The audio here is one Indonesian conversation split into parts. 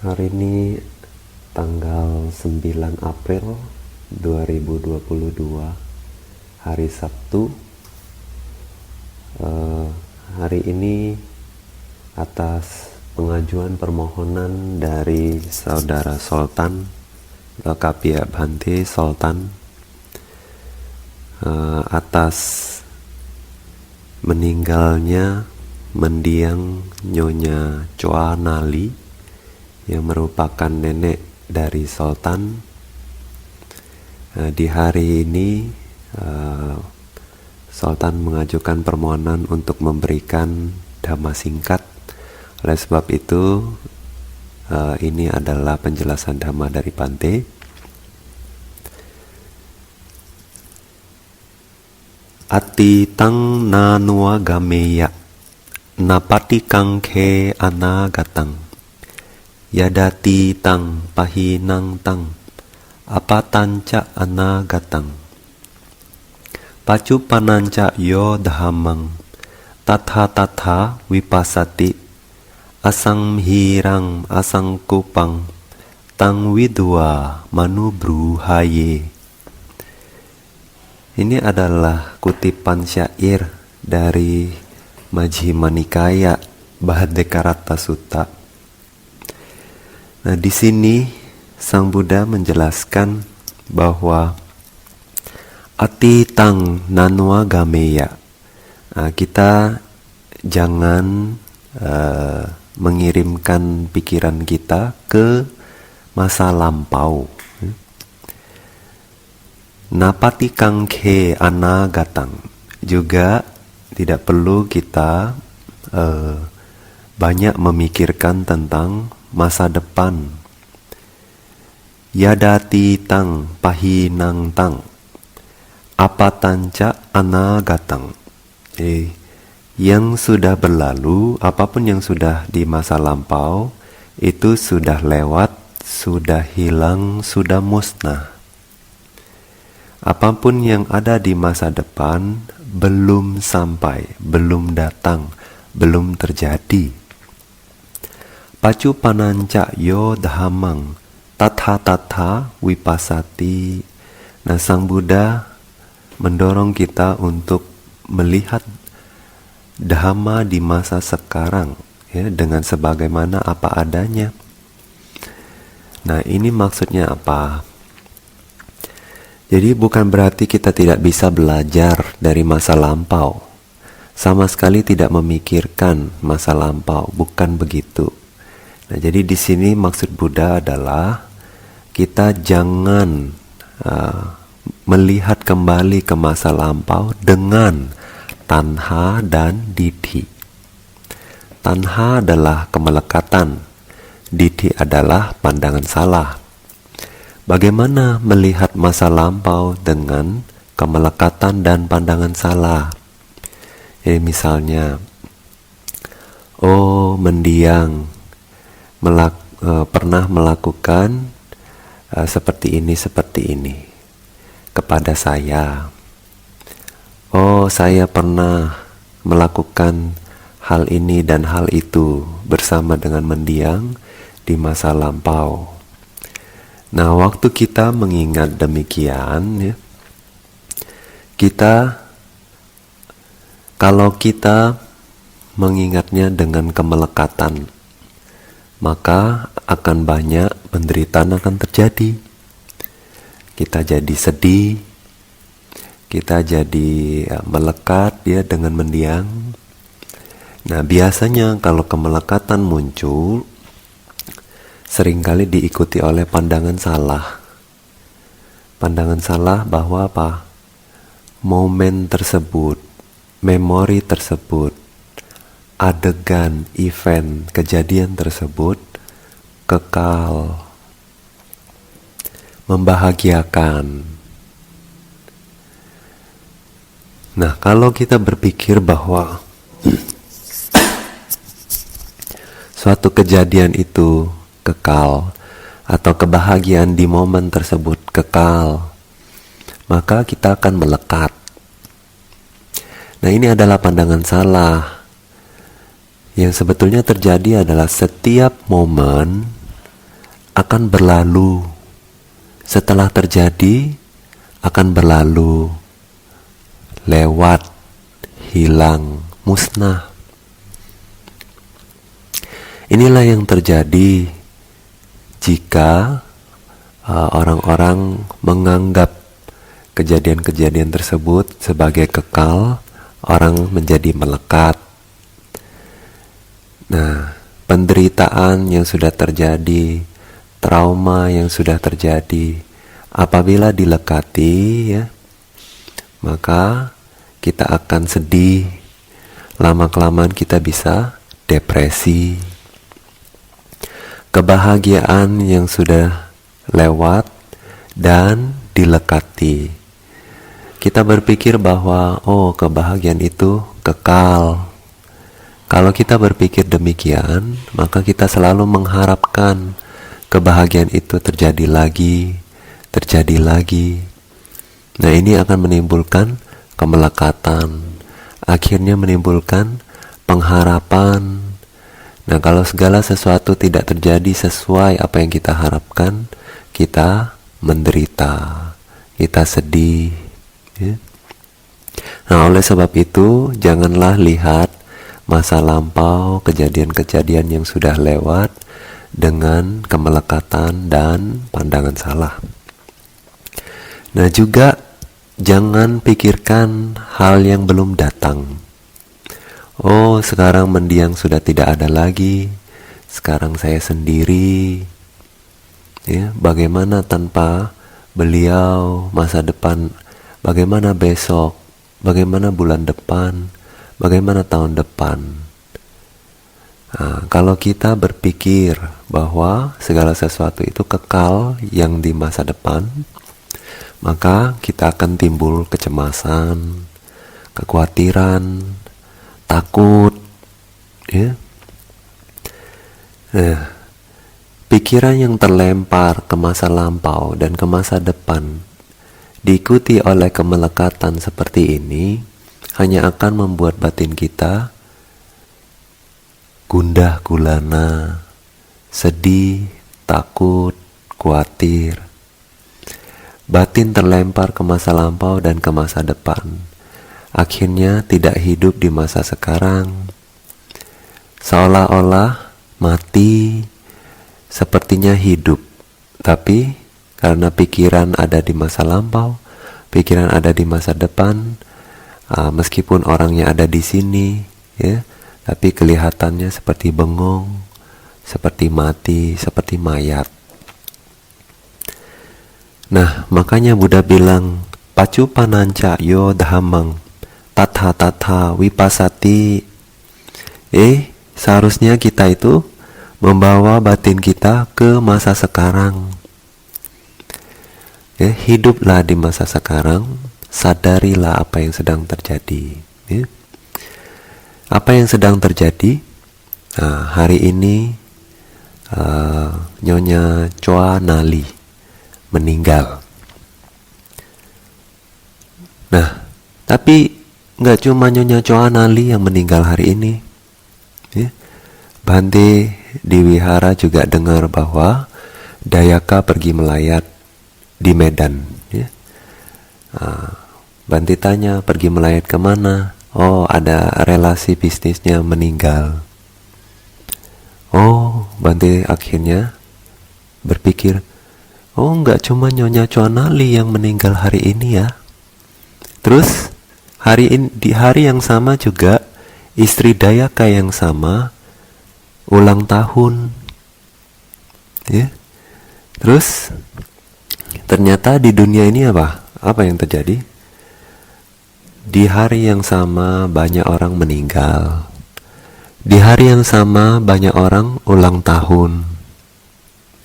Hari ini tanggal 9 April 2022, hari Sabtu. Hari ini atas pengajuan permohonan dari Saudara Sultan Lokapia Bhante Sultan atas meninggalnya mendiang Nyonya Choa Nali yang merupakan nenek dari Sultan. Di hari ini Sultan mengajukan permohonan untuk memberikan dhamma singkat. Oleh sebab itu ini adalah penjelasan dhamma dari Bhante. Atitang nanua gameya napati kangke anagatang yadati tang pahinang tang apatanca anagatang pacupananca yo dhammang tatha tatha vipasati asamhirang asangkupang tang widwa manubruhaye. Ini adalah kutipan syair dari Majjhima Nikaya Bhaddekarata Sutta. Nah, di sini Sang Buddha menjelaskan bahwa atitang nanua gameya, kita jangan mengirimkan pikiran kita ke masa lampau. Napati kangke anagatang, juga tidak perlu kita banyak memikirkan tentang masa depan. Yadati tang pahinang tang apatanca anagatang, yang sudah berlalu, apapun yang sudah di masa lampau itu sudah lewat, sudah hilang, sudah musnah. Apapun yang ada di masa depan belum sampai, belum datang, belum terjadi. Pacupananca yo dhammang tatha tatha vipasati. Nah, Sang Buddha mendorong kita untuk melihat dhamma di masa sekarang, ya, dengan sebagaimana apa adanya. Nah, ini maksudnya apa? Jadi bukan berarti kita tidak bisa belajar dari masa lampau, sama sekali tidak memikirkan masa lampau, bukan begitu. Nah, jadi di sini maksud Buddha adalah kita jangan melihat kembali ke masa lampau dengan tanha dan ditthi. Tanha adalah kemelekatan, ditthi adalah pandangan salah. Bagaimana melihat masa lampau dengan kemelekatan dan pandangan salah? Misalnya, mendiang pernah melakukan seperti ini kepada saya. Saya pernah melakukan hal ini dan hal itu bersama dengan mendiang di masa lampau. Nah, waktu kita mengingat demikian, ya, kalau kita mengingatnya dengan kemelekatan, maka akan banyak penderitaan akan terjadi. Kita jadi sedih, kita jadi melekat ya dengan mendiang. Nah, biasanya kalau kemelekatan muncul, seringkali diikuti oleh pandangan salah. Pandangan salah bahwa apa? Momen tersebut, memori tersebut, adegan, event, kejadian tersebut kekal, membahagiakan. Nah, kalau kita berpikir bahwa suatu kejadian itu kekal, atau kebahagiaan di momen tersebut kekal, maka kita akan melekat. Nah, ini adalah pandangan salah. Yang sebetulnya terjadi adalah setiap momen akan berlalu. Setelah terjadi, akan berlalu, lewat, hilang, musnah. Inilah yang terjadi jika orang-orang menganggap kejadian-kejadian tersebut sebagai kekal, orang menjadi melekat. Nah, penderitaan yang sudah terjadi, trauma yang sudah terjadi, apabila dilekati, ya, maka kita akan sedih. Lama-kelamaan kita bisa depresi. Kebahagiaan yang sudah lewat dan dilekati, kita berpikir bahwa kebahagiaan itu kekal. Kalau kita berpikir demikian, maka kita selalu mengharapkan kebahagiaan itu terjadi lagi. Nah, ini akan menimbulkan kemelekatan, akhirnya menimbulkan pengharapan. Nah, kalau segala sesuatu tidak terjadi sesuai apa yang kita harapkan, kita menderita, kita sedih, ya. Nah, oleh sebab itu, janganlah lihat masa lampau, kejadian-kejadian yang sudah lewat dengan kemelekatan dan pandangan salah. Nah, juga jangan pikirkan hal yang belum datang. Sekarang mendiang sudah tidak ada lagi, sekarang saya sendiri, ya, bagaimana tanpa beliau, masa depan, bagaimana besok, bagaimana bulan depan, bagaimana tahun depan. Nah, kalau kita berpikir bahwa segala sesuatu itu kekal yang di masa depan, maka kita akan timbul kecemasan, kekhawatiran, takut, ya. Nah, pikiran yang terlempar ke masa lampau dan ke masa depan diikuti oleh kemelekatan seperti ini hanya akan membuat batin kita gundah gulana, sedih, takut, khawatir. Batin terlempar ke masa lampau dan ke masa depan, akhirnya tidak hidup di masa sekarang. Seolah-olah mati, sepertinya hidup, tapi karena pikiran ada di masa lampau, pikiran ada di masa depan, meskipun orangnya ada di sini, ya, tapi kelihatannya seperti bengong, seperti mati, seperti mayat. Nah, makanya Buddha bilang, pacu pananca yo dhammang tatha wipasati. Seharusnya kita itu membawa batin kita ke masa sekarang. Ya, hiduplah di masa sekarang, sadarilah apa yang sedang terjadi. Ya. Apa yang sedang terjadi? Nah, hari ini Nyonya Choa Nali meninggal. Nah, tapi nggak cuma Nyonya Choa Nali yang meninggal hari ini. Ya. Bhante di wihara juga dengar bahwa Dayaka pergi melayat di Medan. Ya. Bhante tanya, pergi melayat kemana? Ada relasi bisnisnya meninggal. Bhante akhirnya berpikir, nggak cuma Nyonya Choa Nali yang meninggal hari ini ya. Terus di hari yang sama juga istri Dayaka yang sama ulang tahun. Ya. Terus ternyata di dunia ini apa yang terjadi? Di hari yang sama banyak orang meninggal. Di hari yang sama banyak orang ulang tahun.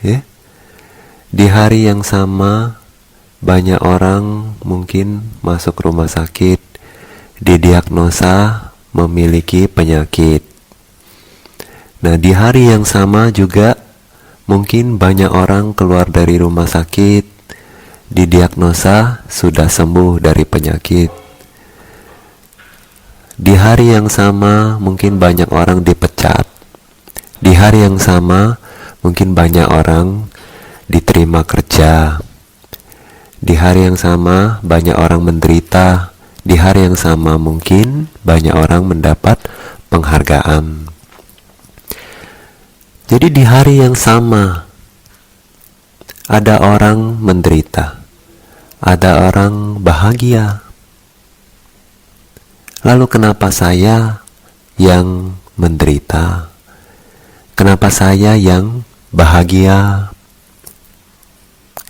Ya. Di hari yang sama banyak orang mungkin masuk rumah sakit, didiagnosa memiliki penyakit. Nah, di hari yang sama juga mungkin banyak orang keluar dari rumah sakit, didiagnosa sudah sembuh dari penyakit. Di hari yang sama mungkin banyak orang dipecat. Di hari yang sama mungkin banyak orang diterima kerja. Di hari yang sama banyak orang menderita. Di hari yang sama mungkin banyak orang mendapat penghargaan. Jadi di hari yang sama ada orang menderita, ada orang bahagia. Lalu kenapa saya yang menderita? Kenapa saya yang bahagia?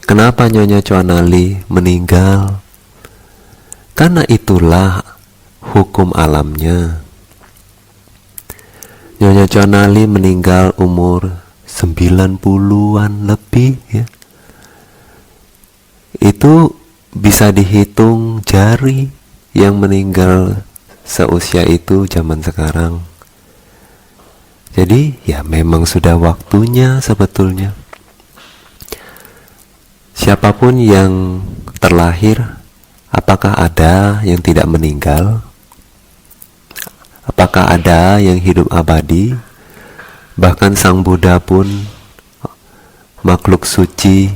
Kenapa Nyonya Cuanali meninggal? Karena itulah hukum alamnya. Nyonya Cuanali meninggal umur 90-an lebih ya. Itu bisa dihitung jari yang meninggal seusia itu zaman sekarang. Jadi ya memang sudah waktunya sebetulnya. Siapapun yang terlahir, apakah ada yang tidak meninggal? Apakah ada yang hidup abadi? Bahkan Sang Buddha pun makhluk suci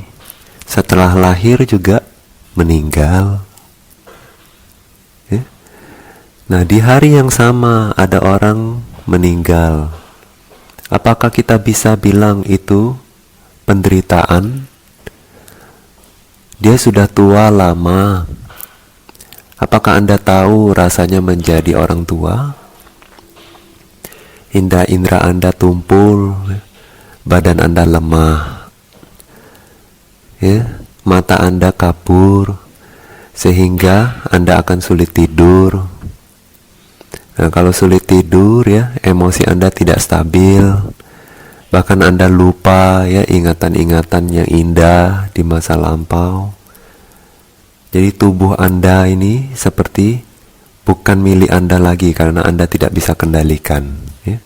setelah lahir juga meninggal. Nah, di hari yang sama ada orang meninggal. Apakah kita bisa bilang itu penderitaan? Dia sudah tua lama. Apakah Anda tahu rasanya menjadi orang tua? Indra-indra Anda tumpul, badan Anda lemah, ya, mata Anda kabur, sehingga Anda akan sulit tidur. Nah, kalau sulit tidur ya, emosi Anda tidak stabil. Bahkan Anda lupa ya ingatan-ingatan yang indah di masa lampau. Jadi tubuh Anda ini seperti bukan milik Anda lagi karena Anda tidak bisa kendalikan ya.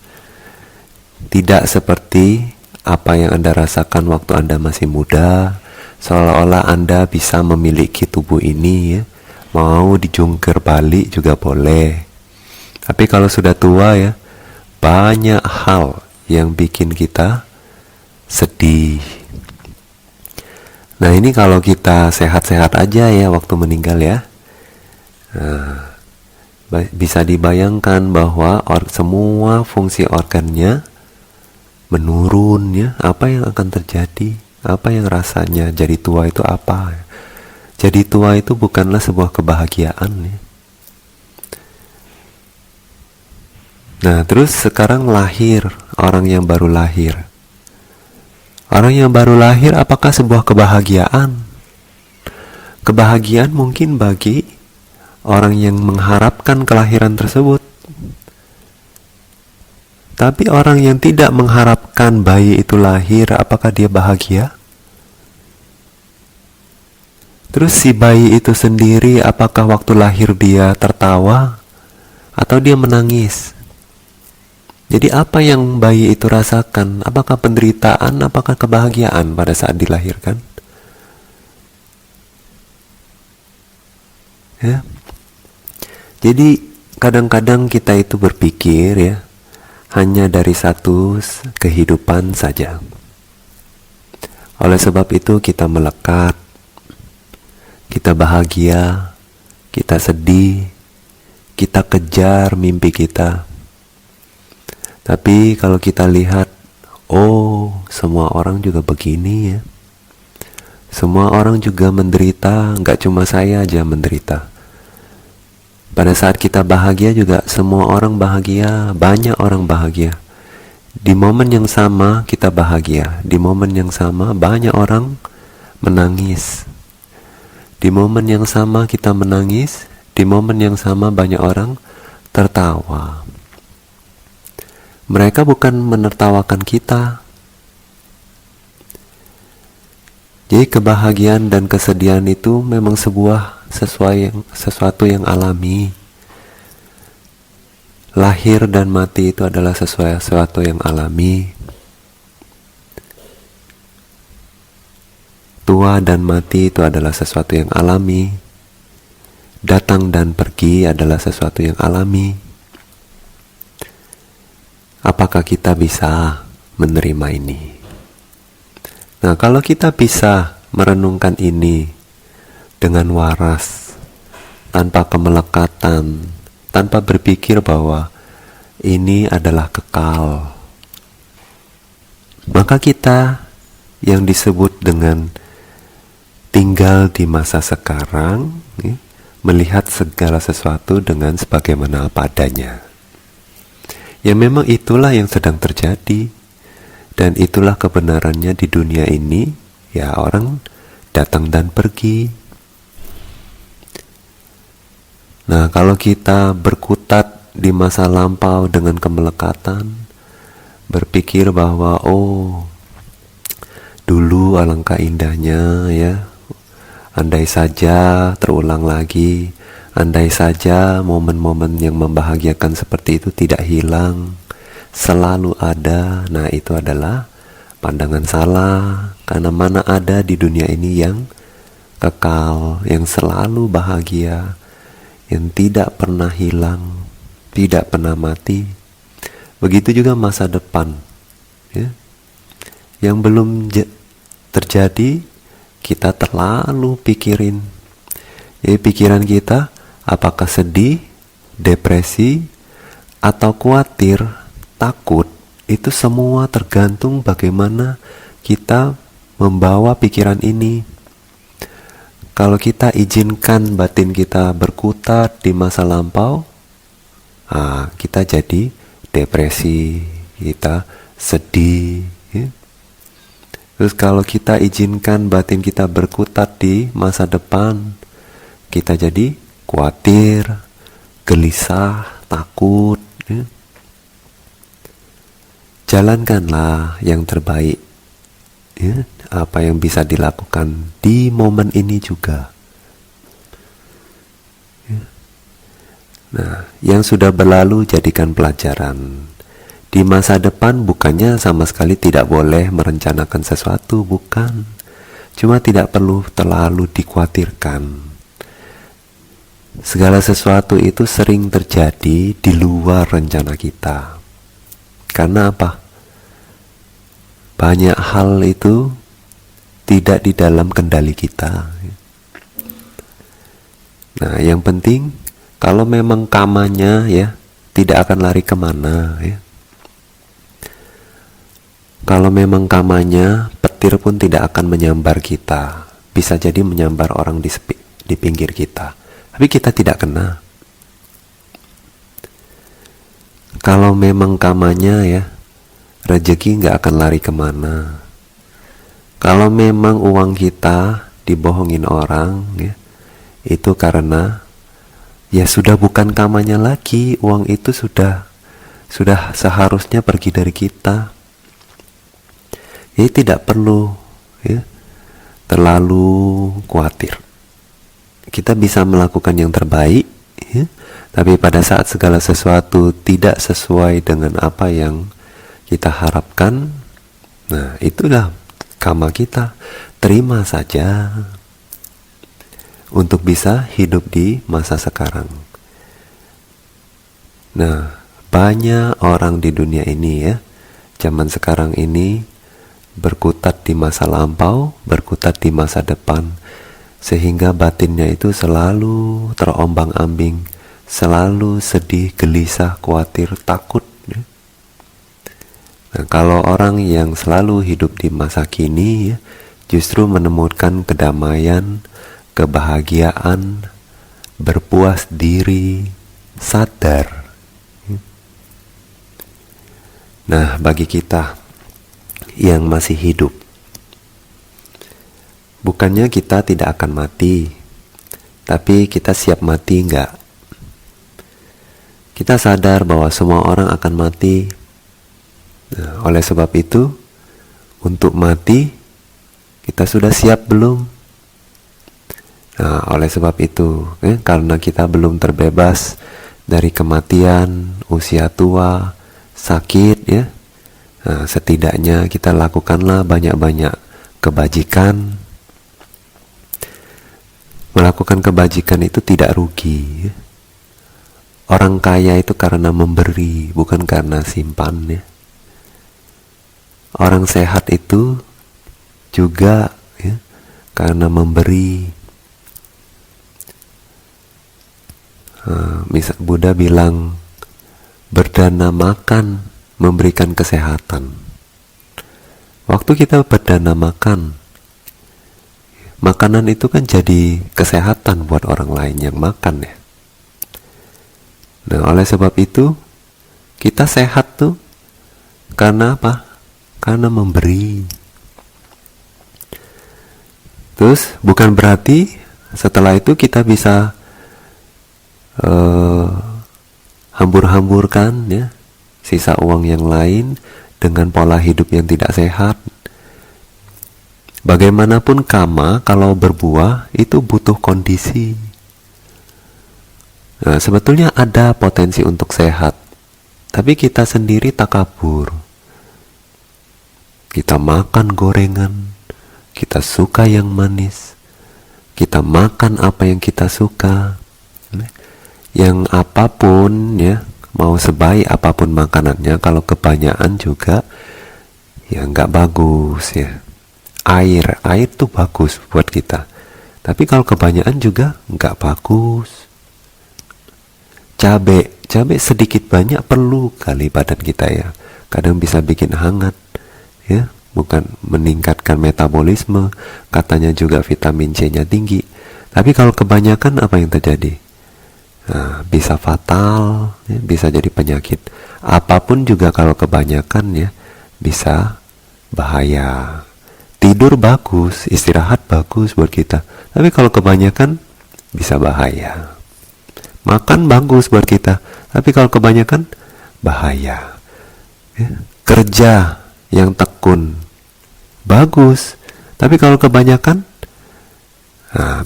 Tidak seperti apa yang Anda rasakan waktu Anda masih muda, seolah-olah Anda bisa memiliki tubuh ini ya. Mau dijungkir balik juga boleh. Tapi kalau sudah tua ya, banyak hal yang bikin kita sedih. Nah, ini kalau kita sehat-sehat aja ya waktu meninggal ya. Nah, bisa dibayangkan bahwa semua fungsi organnya menurun ya. Apa yang akan terjadi? Apa yang rasanya jadi tua itu apa? Jadi tua itu bukanlah sebuah kebahagiaan ya. Nah, terus sekarang lahir orang yang baru lahir. Orang yang baru lahir apakah sebuah kebahagiaan? Kebahagiaan mungkin bagi orang yang mengharapkan kelahiran tersebut. Tapi orang yang tidak mengharapkan bayi itu lahir, apakah dia bahagia? Terus si bayi itu sendiri, apakah waktu lahir dia tertawa atau dia menangis? Jadi apa yang bayi itu rasakan? Apakah penderitaan, apakah kebahagiaan pada saat dilahirkan? Ya. Jadi kadang-kadang kita itu berpikir ya, hanya dari satu kehidupan saja. Oleh sebab itu kita melekat, kita bahagia, kita sedih, kita kejar mimpi kita. Tapi kalau kita lihat, oh semua orang juga begini ya. Semua orang juga menderita, nggak cuma saya aja menderita. Pada saat kita bahagia juga semua orang bahagia, banyak orang bahagia. Di momen yang sama kita bahagia, di momen yang sama banyak orang menangis. Di momen yang sama kita menangis, di momen yang sama banyak orang tertawa. Mereka bukan menertawakan kita. Jadi kebahagiaan dan kesedihan itu memang sesuatu yang alami. Lahir dan mati itu adalah sesuatu yang alami. Tua dan mati itu adalah sesuatu yang alami. Datang dan pergi adalah sesuatu yang alami. Apakah kita bisa menerima ini? Nah, kalau kita bisa merenungkan ini dengan waras, tanpa kemelekatan, tanpa berpikir bahwa ini adalah kekal, maka kita yang disebut dengan tinggal di masa sekarang, melihat segala sesuatu dengan sebagaimana apa adanya. Ya memang itulah yang sedang terjadi, dan itulah kebenarannya di dunia ini. Ya, orang datang dan pergi. Nah, kalau kita berkutat di masa lampau dengan kemelekatan, berpikir bahwa dulu alangkah indahnya ya, andai saja terulang lagi, andai saja momen-momen yang membahagiakan seperti itu tidak hilang, selalu ada. Nah, itu adalah pandangan salah, karena mana ada di dunia ini yang kekal, yang selalu bahagia, yang tidak pernah hilang, tidak pernah mati. Begitu juga masa depan ya, yang belum terjadi, kita terlalu pikirin. Jadi pikiran kita apakah sedih, depresi, atau khawatir, takut, itu semua tergantung bagaimana kita membawa pikiran ini. Kalau kita izinkan batin kita berkutat di masa lampau, kita jadi depresi, kita sedih ya. Terus kalau kita izinkan batin kita berkutat di masa depan, kita jadi khawatir, gelisah, takut ya. Jalankanlah yang terbaik ya, apa yang bisa dilakukan di momen ini juga ya. Nah, yang sudah berlalu jadikan pelajaran. Di masa depan bukannya sama sekali tidak boleh merencanakan sesuatu, bukan. Cuma tidak perlu terlalu dikhawatirkan. Segala sesuatu itu sering terjadi di luar rencana kita. Karena apa? Banyak hal itu tidak di dalam kendali kita. Nah, yang penting kalau memang kamanya ya tidak akan lari kemana ya. Kalau memang kamanya, petir pun tidak akan menyambar kita. Bisa jadi menyambar orang di pinggir kita, tapi kita tidak kena. Kalau memang kamanya ya, rezeki nggak akan lari kemana. Kalau memang uang kita dibohongin orang ya, itu karena ya sudah bukan kamanya lagi. Uang itu sudah seharusnya pergi dari kita. Jadi tidak perlu ya terlalu khawatir. Kita bisa melakukan yang terbaik ya, tapi pada saat segala sesuatu tidak sesuai dengan apa yang kita harapkan, nah itulah karma kita. Terima saja untuk bisa hidup di masa sekarang. Nah, banyak orang di dunia ini ya, zaman sekarang ini berkutat di masa lampau, berkutat di masa depan, sehingga batinnya itu selalu terombang-ambing, selalu sedih, gelisah, khawatir, takut ya. Nah, kalau orang yang selalu hidup di masa kini ya, justru menemukan kedamaian, kebahagiaan, berpuas diri, sadar. Nah, bagi kita yang masih hidup, bukannya kita tidak akan mati, tapi kita siap mati enggak? Kita sadar bahwa semua orang akan mati. Nah, oleh sebab itu, untuk mati, kita sudah siap belum? Nah, oleh sebab itu, karena kita belum terbebas dari kematian, usia tua, sakit ya, nah, setidaknya kita lakukanlah banyak-banyak kebajikan. Melakukan kebajikan itu tidak rugi ya. Orang kaya itu karena memberi, bukan karena simpan ya. Orang sehat itu juga ya, karena memberi. Misal Buddha bilang berdana makan memberikan kesehatan. Waktu kita berdana makan, makanan itu kan jadi kesehatan buat orang lain yang makan ya. Nah, oleh sebab itu kita sehat tuh karena apa? Karena memberi. Terus bukan berarti setelah itu kita bisa hambur-hamburkan ya sisa uang yang lain dengan pola hidup yang tidak sehat. Bagaimanapun kama kalau berbuah itu butuh kondisi. Nah, sebetulnya ada potensi untuk sehat, tapi kita sendiri takabur. Kita makan gorengan, kita suka yang manis, kita makan apa yang kita suka. Yang apapun ya, mau sebaik apapun makanannya, kalau kebanyakan juga ya nggak bagus ya. Air tuh bagus buat kita, tapi kalau kebanyakan juga nggak bagus. Cabai sedikit banyak perlu kali badan kita ya, kadang bisa bikin hangat ya, bukan meningkatkan metabolisme, katanya juga vitamin C-nya tinggi. Tapi kalau kebanyakan apa yang terjadi? Nah, bisa fatal ya, bisa jadi penyakit. Apapun juga kalau kebanyakan ya bisa bahaya. Tidur bagus, istirahat bagus buat kita, tapi kalau kebanyakan bisa bahaya. Makan bagus buat kita, tapi kalau kebanyakan bahaya ya. Kerja yang tekun bagus, tapi kalau kebanyakan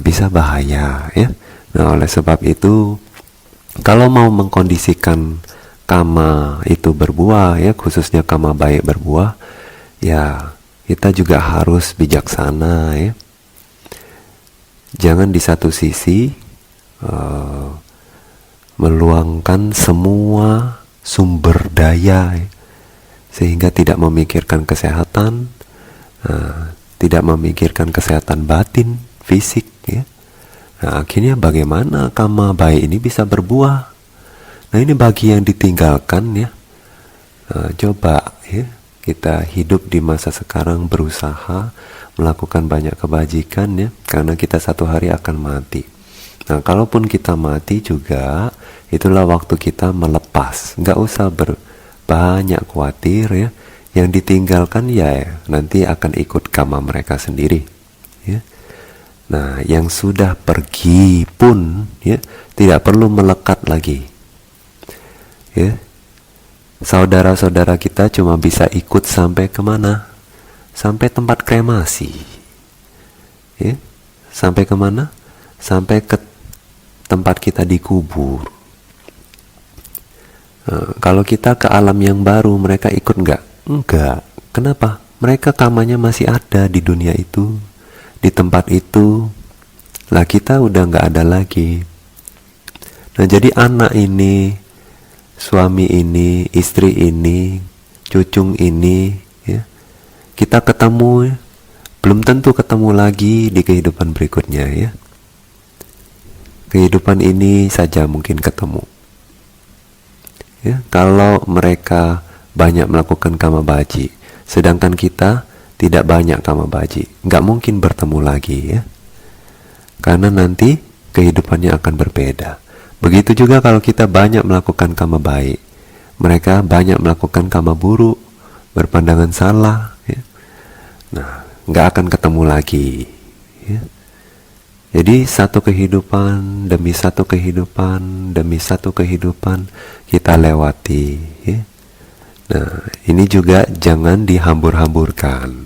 bisa bahaya ya. Nah, oleh sebab itu kalau mau mengkondisikan kama itu berbuah ya, khususnya kama baik berbuah ya, kita juga harus bijaksana ya. Jangan di satu sisi meluangkan semua sumber daya ya, sehingga tidak memikirkan kesehatan, tidak memikirkan kesehatan batin, fisik ya. Nah, akhirnya bagaimana kama baik ini bisa berbuah? Nah, ini bagi yang ditinggalkan ya. Coba ya, kita hidup di masa sekarang, berusaha melakukan banyak kebajikan ya, karena kita satu hari akan mati. Nah, kalaupun kita mati juga, itulah waktu kita melepas. Nggak usah banyak khawatir ya. Yang ditinggalkan ya nanti akan ikut kama mereka sendiri ya. Nah, yang sudah pergi pun ya tidak perlu melekat lagi. Ya. Saudara-saudara kita cuma bisa ikut sampai kemana? Sampai tempat kremasi. Ya. Sampai kemana? Sampai ke tempat kita dikubur. Nah, kalau kita ke alam yang baru, mereka ikut enggak? Enggak. Kenapa? Mereka kamanya masih ada di dunia itu, di tempat itu. Lah, kita udah nggak ada lagi. Nah, jadi anak ini, suami ini, istri ini, cucung ini ya, kita ketemu ya, belum tentu ketemu lagi di kehidupan berikutnya ya. Kehidupan ini saja mungkin ketemu ya, kalau mereka banyak melakukan kama baji, sedangkan kita tidak banyak kama baji, nggak mungkin bertemu lagi ya, karena nanti kehidupannya akan berbeda. Begitu juga kalau kita banyak melakukan kama baik, mereka banyak melakukan kama buruk, berpandangan salah ya. Nah, nggak akan ketemu lagi ya. Jadi satu kehidupan demi satu kehidupan demi satu kehidupan kita lewati ya. Nah, ini juga jangan dihambur-hamburkan.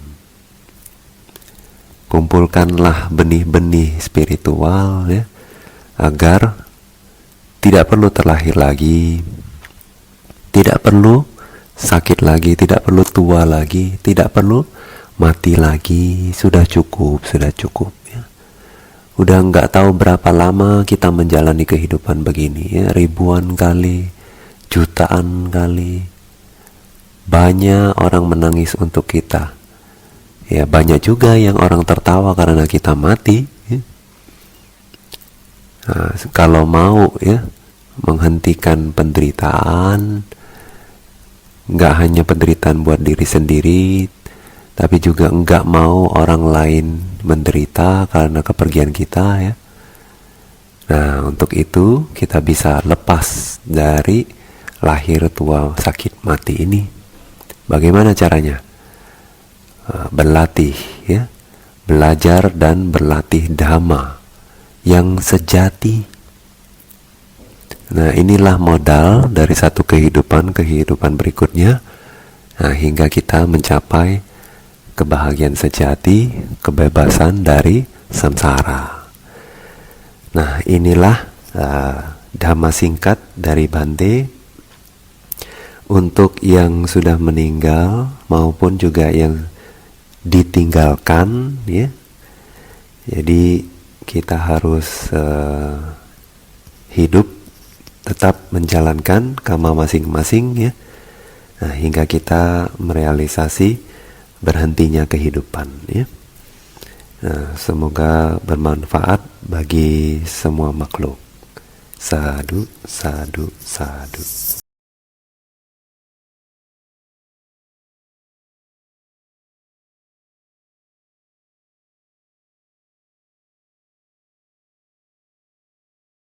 Kumpulkanlah benih-benih spiritual ya, agar tidak perlu terlahir lagi, tidak perlu sakit lagi, tidak perlu tua lagi, tidak perlu mati lagi. Sudah cukup ya. Udah nggak tahu berapa lama kita menjalani kehidupan begini ya, ribuan kali, jutaan kali. Banyak orang menangis untuk kita Ya banyak juga yang orang tertawa karena kita mati ya. Nah, kalau mau ya menghentikan penderitaan, nggak hanya penderitaan buat diri sendiri, tapi juga nggak mau orang lain menderita karena kepergian kita ya. Nah, untuk itu kita bisa lepas dari lahir tua sakit mati ini. Bagaimana caranya? Berlatih ya, belajar dan berlatih dhamma yang sejati. Nah, inilah modal dari satu kehidupan berikutnya. Nah, hingga kita mencapai kebahagiaan sejati, kebebasan dari samsara. Nah, inilah dhamma singkat dari Bante untuk yang sudah meninggal maupun juga yang ditinggalkan ya. Jadi kita harus hidup tetap menjalankan karma masing-masing ya. Nah, hingga kita merealisasi berhentinya kehidupan ya. Nah, semoga bermanfaat bagi semua makhluk. Sadhu, sadhu, sadhu.